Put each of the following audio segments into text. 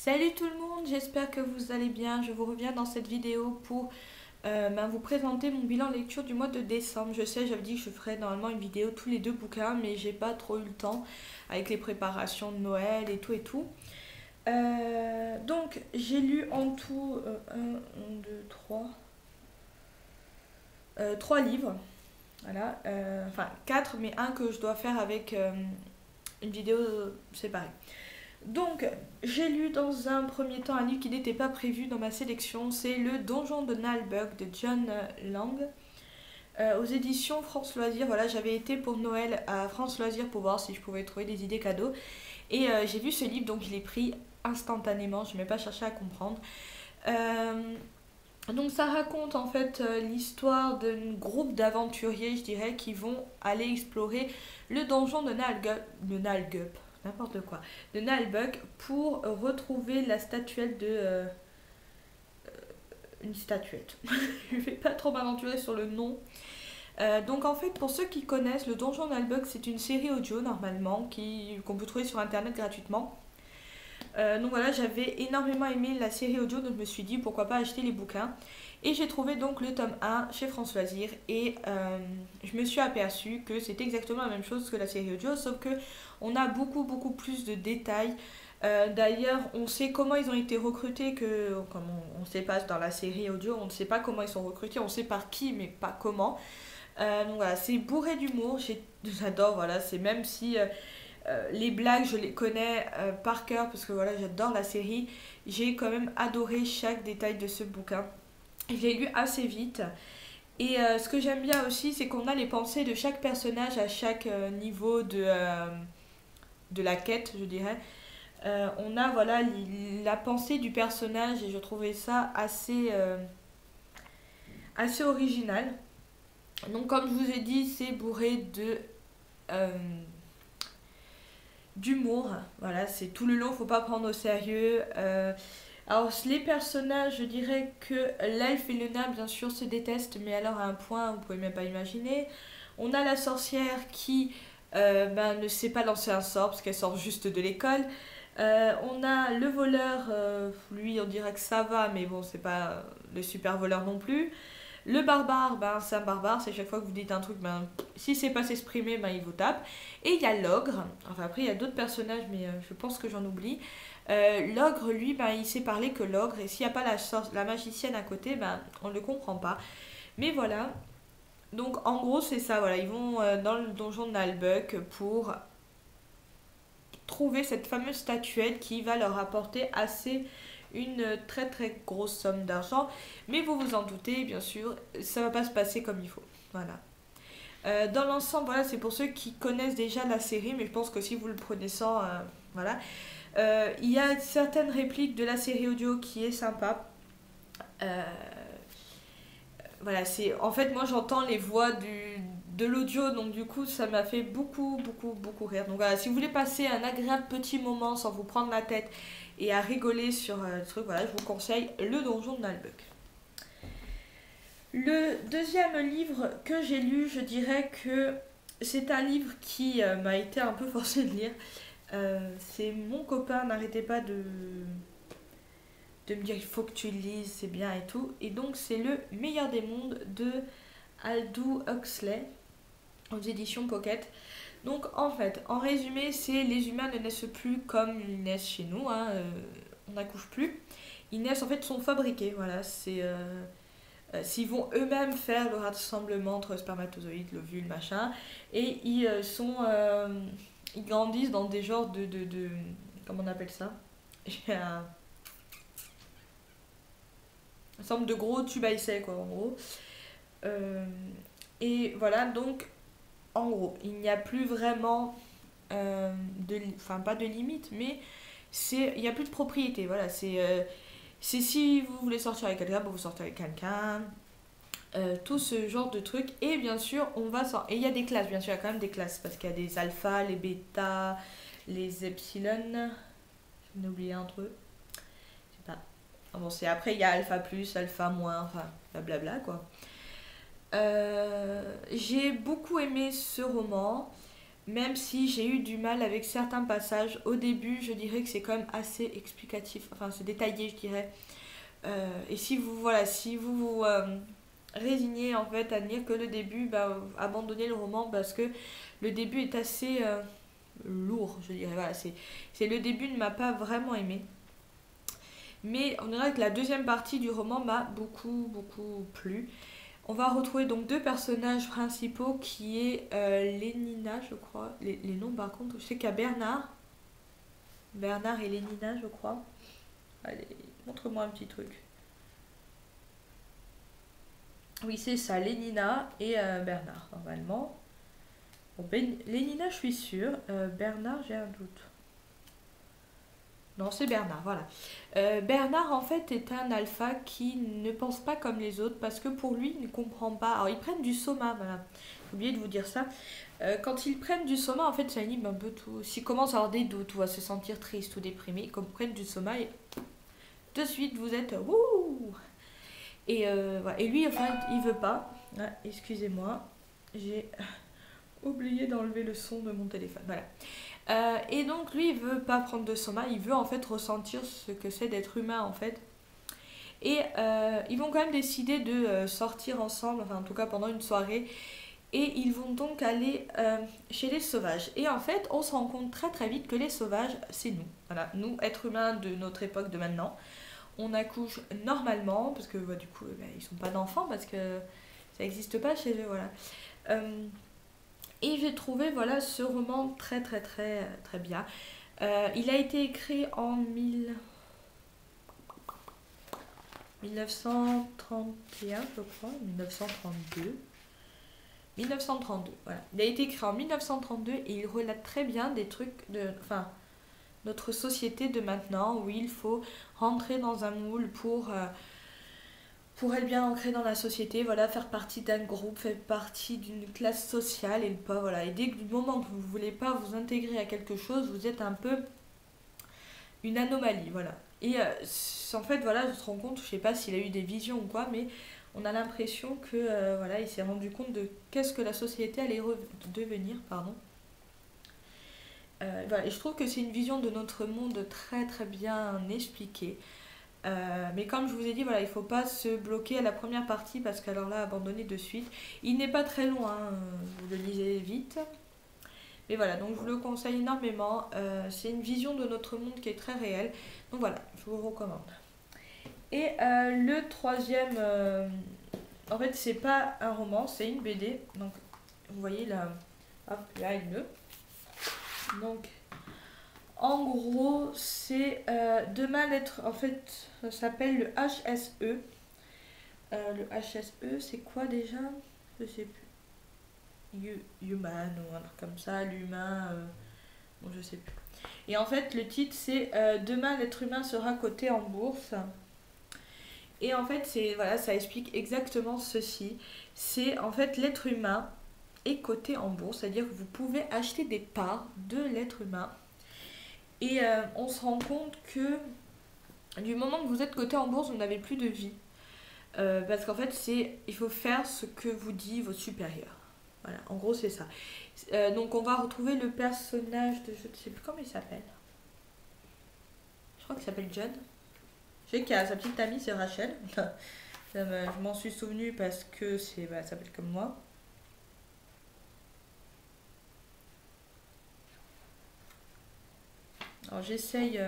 Salut tout le monde, j'espère que vous allez bien. Je vous reviens dans cette vidéo pour vous présenter mon bilan lecture du mois de décembre. Je sais, j'avais dit que je ferais normalement une vidéo tous les deux bouquins, mais j'ai pas trop eu le temps avec les préparations de Noël et tout et tout. Donc j'ai lu en tout 3 livres. Voilà, enfin 4, mais un que je dois faire avec une vidéo séparée. Donc, j'ai lu dans un premier temps un livre qui n'était pas prévu dans ma sélection, c'est Le Donjon de Nalbuck de John Lang, aux éditions France Loisirs. Voilà, j'avais été pour Noël à France Loisirs pour voir si je pouvais trouver des idées cadeaux. Et j'ai vu ce livre, donc je l'ai pris instantanément, je n'ai même pas cherché à comprendre. Euh, donc ça raconte en fait l'histoire d'un groupe d'aventuriers, je dirais, qui vont aller explorer le donjon de Nalgup, n'importe quoi, de Nalbuck pour retrouver la statuette de... une statuette. Je ne vais pas trop m'aventurer sur le nom. Donc en fait, pour ceux qui connaissent, le donjon de Nalbuck, c'est une série audio normalement qu'on peut trouver sur internet gratuitement. Donc voilà, j'avais énormément aimé la série audio, donc je me suis dit pourquoi pas acheter les bouquins. Et j'ai trouvé donc le tome 1 chez France Loisirs et je me suis aperçue que c'était exactement la même chose que la série audio, sauf que on a beaucoup plus de détails. D'ailleurs, on sait comment ils ont été recrutés, comme on sait pas dans la série audio, on ne sait pas comment ils sont recrutés, on sait par qui, mais pas comment. Donc voilà, c'est bourré d'humour, j'adore, voilà, c'est même si les blagues, je les connais par cœur parce que voilà, j'adore la série. J'ai quand même adoré chaque détail de ce bouquin. Je l'ai lu assez vite. Et ce que j'aime bien aussi, c'est qu'on a les pensées de chaque personnage à chaque niveau de la quête, je dirais. On a voilà la pensée du personnage et je trouvais ça assez original. Donc comme je vous ai dit, c'est bourré euh, d'humour. Voilà, c'est tout le long, faut pas prendre au sérieux. Alors les personnages, je dirais que l'elfe et le nain, bien sûr, se détestent, mais alors à un point, vous pouvez même pas imaginer. On a la sorcière qui ne sait pas lancer un sort parce qu'elle sort juste de l'école. On a le voleur, lui on dirait que ça va, mais bon, c'est pas le super voleur non plus. Le barbare, c'est un barbare, c'est chaque fois que vous dites un truc, si c'est pas s'exprimer, il vous tape. Et il y a l'ogre, enfin après il y a d'autres personnages, mais je pense que j'en oublie. L'ogre, lui, il sait parler que l'ogre, et s'il n'y a pas la magicienne à côté, on ne le comprend pas. Mais voilà, donc en gros c'est ça, voilà, ils vont dans le donjon de Nalbuck pour trouver cette fameuse statuette qui va leur apporter une très grosse somme d'argent. Mais vous vous en doutez, bien sûr, ça va pas se passer comme il faut. Voilà. Dans l'ensemble, voilà, c'est pour ceux qui connaissent déjà la série, mais je pense que si vous le prenez sans, voilà. Il y a certaines répliques de la série audio qui est sympa. Euh, voilà, c'est en fait moi j'entends les voix de l'audio, donc du coup ça m'a fait beaucoup rire. Donc voilà, si vous voulez passer un agréable petit moment sans vous prendre la tête et à rigoler sur le truc, voilà, je vous conseille Le Donjon de Nalbuck. Le deuxième livre que j'ai lu, je dirais que c'est un livre qui m'a été un peu forcé de lire. C'est mon copain n'arrêtait pas de me dire il faut que tu le lises, c'est bien et tout. Et donc c'est Le Meilleur des Mondes de Aldous Huxley aux éditions Pocket. Donc en fait, en résumé, c'est les humains ne naissent plus comme ils naissent chez nous, hein, on n'accouche plus. Ils naissent en fait, sont fabriqués, voilà, s'ils vont eux-mêmes faire le rassemblement entre spermatozoïdes, l'ovule, machin, et ils grandissent dans des genres comment on appelle ça? J'ai un sorte de gros tube à essai, quoi, en gros. Euh, et voilà, donc, en gros, il n'y a plus vraiment enfin, pas de limite, mais il n'y a plus de propriété. Voilà, c'est si vous voulez sortir avec quelqu'un, vous sortez avec quelqu'un. Tout ce genre de trucs. Et bien sûr, et il y a des classes, bien sûr, il y a quand même des classes, parce qu'il y a des alphas, les bêtas, les epsilon. J'en ai oublié un truc. Je sais pas. Ah bon, après, il y a alpha plus, alpha moins, enfin, blablabla, quoi. J'ai beaucoup aimé ce roman. même si j'ai eu du mal avec certains passages. Au début, je dirais que c'est quand même assez explicatif, enfin c'est détaillé, je dirais. Et si vous, voilà, si vous vous résignez en fait à lire que le début, bah, abandonnez le roman parce que le début est assez lourd, je dirais. Voilà, le début ne m'a pas vraiment aimé. Mais on dirait que la deuxième partie du roman m'a beaucoup, beaucoup plu. On va retrouver donc deux personnages principaux qui est Lénina, je crois. Les noms par contre, je sais qu'il y a Bernard. Bernard et Lénina, je crois. Allez, montre-moi un petit truc. Oui, c'est ça, Lénina et Bernard, normalement. Bon, Lénina, je suis sûre. Bernard, j'ai un doute. Non, c'est Bernard, voilà. Bernard, en fait, est un alpha qui ne pense pas comme les autres parce que pour lui, il ne comprend pas. Alors, ils prennent du soma, voilà. J'ai oublié de vous dire ça. Quand ils prennent du soma, en fait, ça anime un peu tout. S'ils commencent à avoir des doutes ou à se sentir triste ou déprimé, quand ils prennent du soma, et de suite, vous êtes wouh. Et, voilà. Et lui, enfin, il veut pas. Ah, excusez-moi, j'ai oublié d'enlever le son de mon téléphone. Voilà. Et donc lui il veut pas prendre de soma, il veut en fait ressentir ce que c'est d'être humain en fait. Et ils vont quand même décider de sortir ensemble, enfin en tout cas pendant une soirée. Et ils vont donc aller chez les sauvages. Et en fait on se rend compte très très vite que les sauvages c'est nous. Voilà, nous êtres humains de notre époque de maintenant. On accouche normalement, parce que bah, du coup bah, ils sont pas d'enfants parce que ça n'existe pas chez eux, voilà. Euh, et j'ai trouvé voilà, ce roman très très très très bien. Il a été écrit en 1931, je crois, 1932. 1932, voilà. Il a été écrit en 1932 et il relate très bien des trucs de, enfin, notre société de maintenant où il faut rentrer dans un moule pour être bien ancré dans la société, voilà, faire partie d'un groupe, faire partie d'une classe sociale et pas, voilà. Et dès que du moment que vous ne voulez pas vous intégrer à quelque chose, vous êtes un peu une anomalie, voilà. Et en fait, voilà, je te rends compte, je sais pas s'il a eu des visions ou quoi, mais on a l'impression que, voilà, il s'est rendu compte de qu'est-ce que la société allait devenir, pardon. Voilà, et je trouve que c'est une vision de notre monde très très bien expliquée. Mais comme je vous ai dit, voilà, il ne faut pas se bloquer à la première partie parce qu'alors là, abandonner de suite. Il n'est pas très long, hein, vous le lisez vite. Mais voilà, donc je vous le conseille énormément. C'est une vision de notre monde qui est très réelle. Donc voilà, je vous recommande. Et le troisième, en fait, c'est pas un roman, c'est une BD. Donc, vous voyez là, hop, là, une. Donc, en gros, c'est demain l'être. En fait, ça s'appelle le HSE. Le HSE, c'est quoi déjà? Je sais plus. Human ou un truc comme ça, l'humain. Bon, je sais plus. Et en fait, le titre, c'est demain l'être humain sera coté en bourse. Et en fait, c'est voilà, ça explique exactement ceci. C'est en fait l'être humain est coté en bourse, c'est-à-dire que vous pouvez acheter des parts de l'être humain. Et on se rend compte que du moment que vous êtes coté en bourse, vous n'avez plus de vie. Parce qu'en fait, il faut faire ce que vous dit votre supérieur. Voilà, en gros, c'est ça. Donc, on va retrouver le personnage de. Je ne sais plus comment il s'appelle. Je crois qu'il s'appelle John. Je sais qu'il a sa petite amie, c'est Rachel. Je m'en suis souvenu parce que elle s'appelle comme moi. Alors, j'essaye.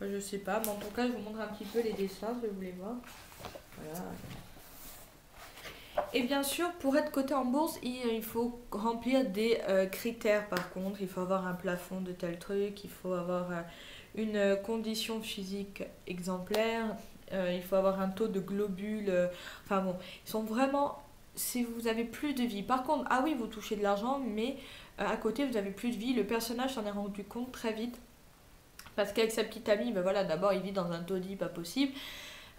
Je sais pas, mais en tout cas, je vous montre un petit peu les dessins, si vous voulez voir. Voilà. Et bien sûr, pour être coté en bourse, il faut remplir des critères par contre. Il faut avoir un plafond de tel truc, il faut avoir une condition physique exemplaire, il faut avoir un taux de globules. Enfin bon, ils sont vraiment. Si vous avez plus de vie. Par contre, ah oui, vous touchez de l'argent, mais à côté, vous avez plus de vie. Le personnage s'en est rendu compte très vite. Parce qu'avec sa petite amie, ben voilà, d'abord il vit dans un taudis pas possible.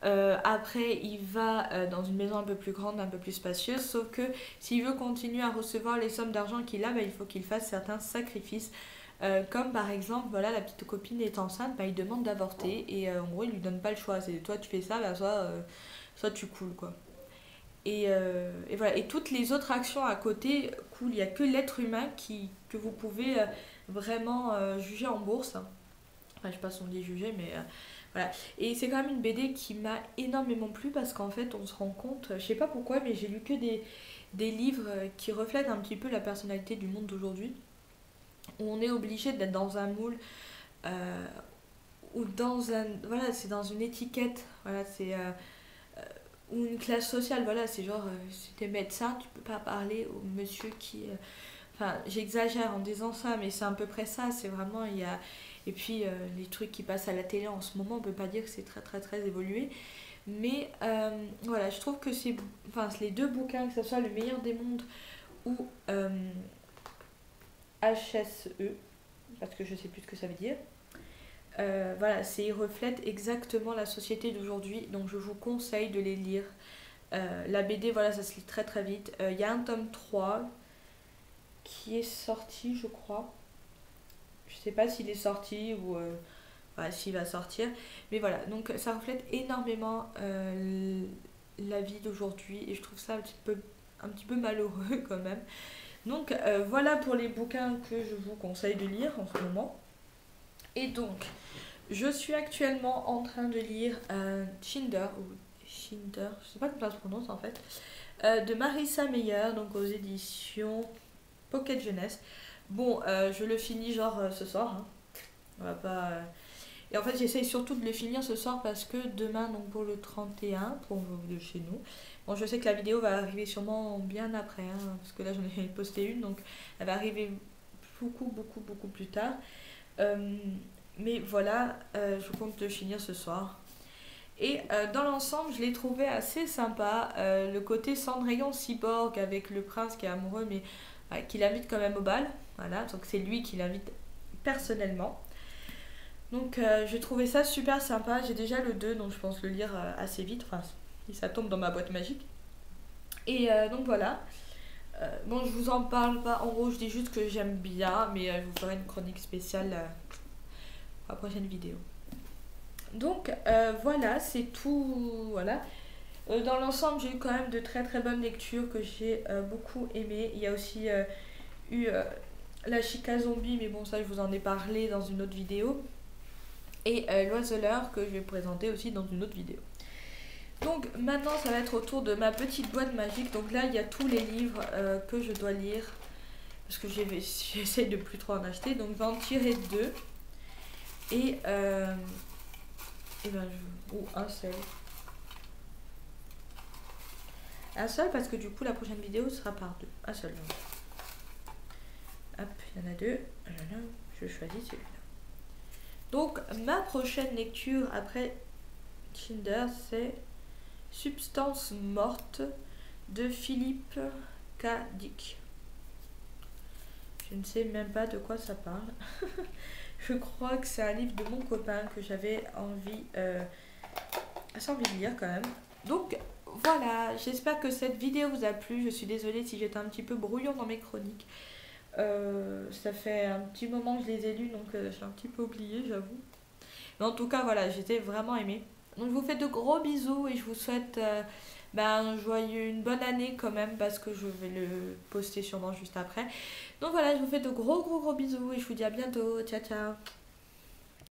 Après, il va dans une maison un peu plus grande, un peu plus spacieuse. Sauf que s'il veut continuer à recevoir les sommes d'argent qu'il a, ben, il faut qu'il fasse certains sacrifices. Comme par exemple, voilà, la petite copine est enceinte, ben, il demande d'avorter. Et en gros, il lui donne pas le choix. C'est toi, tu fais ça, ben, soit tu coules, quoi. Et voilà. Et toutes les autres actions à côté, cool, il n'y a que l'être humain que vous pouvez vraiment juger en bourse. Enfin, je sais pas si on dit juger, mais voilà. Et c'est quand même une BD qui m'a énormément plu parce qu'en fait, on se rend compte, je sais pas pourquoi, mais j'ai lu que des livres qui reflètent un petit peu la personnalité du monde d'aujourd'hui, où on est obligé d'être dans un moule, euh, ou dans un. Voilà, c'est dans une étiquette, voilà, c'est. Ou une classe sociale, voilà, c'est genre, si t'es médecin, tu peux pas parler au monsieur qui. Enfin, j'exagère en disant ça, mais c'est à peu près ça, c'est vraiment, il y a. Et puis, les trucs qui passent à la télé en ce moment, on peut pas dire que c'est très très très évolué. Mais voilà, je trouve que c'est. Enfin, les deux bouquins, que ce soit Le meilleur des mondes ou HSE, parce que je sais plus ce que ça veut dire. Voilà, ils reflètent exactement la société d'aujourd'hui, donc je vous conseille de les lire. La BD, voilà, ça se lit très très vite. Il y a un tome 3 qui est sorti, je crois. Je sais pas s'il est sorti ou voilà, s'il va sortir. Mais voilà, donc ça reflète énormément la vie d'aujourd'hui et je trouve ça un petit peu malheureux quand même. Donc voilà pour les bouquins que je vous conseille de lire en ce moment. Et donc, je suis actuellement en train de lire Cinder, ou Cinder, je sais pas comment ça se prononce en fait, de Marissa Meyer, donc aux éditions Pocket Jeunesse. Bon, je le finis genre ce soir, hein. On va pas. Et en fait, j'essaye surtout de le finir ce soir parce que demain, donc pour le 31, pour de chez nous. Bon, je sais que la vidéo va arriver sûrement bien après, hein, parce que là j'en ai posté une, donc elle va arriver beaucoup plus tard. Euh, mais voilà, je compte le finir ce soir. Et dans l'ensemble, je l'ai trouvé assez sympa. Le côté Cendrillon cyborg avec le prince qui est amoureux, mais qui l'invite quand même au bal. Voilà, donc c'est lui qui l'invite personnellement. Donc j'ai trouvé ça super sympa. J'ai déjà le 2, donc je pense le lire assez vite. Enfin, si ça tombe dans ma boîte magique. Et donc voilà. Bon, je vous en parle pas. En gros, je dis juste que j'aime bien, mais je vous ferai une chronique spéciale pour la prochaine vidéo. Donc voilà, c'est tout. Voilà. Dans l'ensemble, j'ai eu quand même de très très bonnes lectures que j'ai beaucoup aimées. Il y a aussi eu La Chica Zombie, mais bon, ça je vous en ai parlé dans une autre vidéo. Et L'Oiseleur que je vais présenter aussi dans une autre vidéo. Donc maintenant, ça va être au tour de ma petite boîte magique. Donc là, il y a tous les livres que je dois lire. Parce que j'essaie de plus trop en acheter. Donc je vais en tirer deux. Et ben, ou un seul. Un seul parce que du coup la prochaine vidéo sera par deux. Un seul. Donc. Hop, il y en a deux. Je choisis celui-là. Donc ma prochaine lecture après Cinder, c'est Substance morte de Philippe K. Dick. Je ne sais même pas de quoi ça parle. Je crois que c'est un livre de mon copain que j'avais assez envie de lire quand même. Donc voilà, j'espère que cette vidéo vous a plu. Je suis désolée si j'étais un petit peu brouillon dans mes chroniques. Ça fait un petit moment que je les ai lus, donc j'ai un petit peu oublié, j'avoue. Mais en tout cas, voilà, j'étais vraiment aimée. Donc je vous fais de gros bisous et je vous souhaite une bonne année quand même parce que je vais le poster sûrement juste après. Donc voilà, je vous fais de gros bisous et je vous dis à bientôt. Ciao ciao.